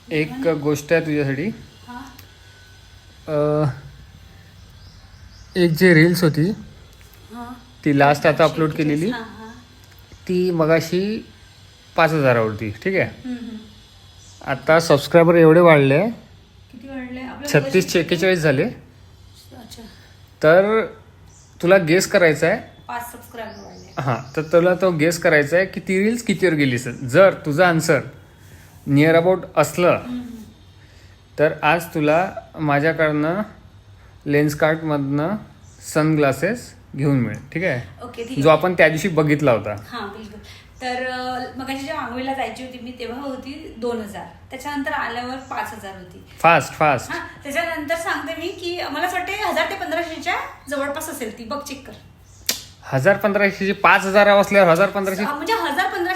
एक गोष्ट आहे तुझ्यासाठी. हा. एक जी रील्स होती हा. ती लास्ट आता अपलोड केलेली, हा, हा. ती मगाशी 5,000वरती. ठीक आहे. हम्म. आता सबस्क्रायबर एवढे वाढले, किती वाढले आपल्या 36-41 झाले. अच्छा. तर तुला गेस करायचा आहे. 5 सबस्क्रायबर वाढले. हां, तर तुला तो गेस करायचा आहे की ती रील्स कितीवर गेली असेल. जर तुझं आन्सर नियर अबाउट असलं तर आज तुला माझ्याकडनं लेन्सकार्टमधनं सनग्लासेस घेऊन मिळेल. ठीक आहे. ओके, ठीक जो आहे. आपण त्या दिवशी बघितला होता. हा, बिलकुल. तर मगाशी जेव्हा आंघोळीला जायची होती मी तेव्हा होती 2,000. त्याच्यानंतर आल्यावर 5,000 होती. फास्ट. हा, त्याच्यानंतर सांगते मी की मला असं वाटते 1,000 ते 1,500च्या जवळपास असेल ती. बघ, चेक कर. 1,000-1,500 5,000 असल्यावर 1,000-1,500 म्हणजे 1,000-1,500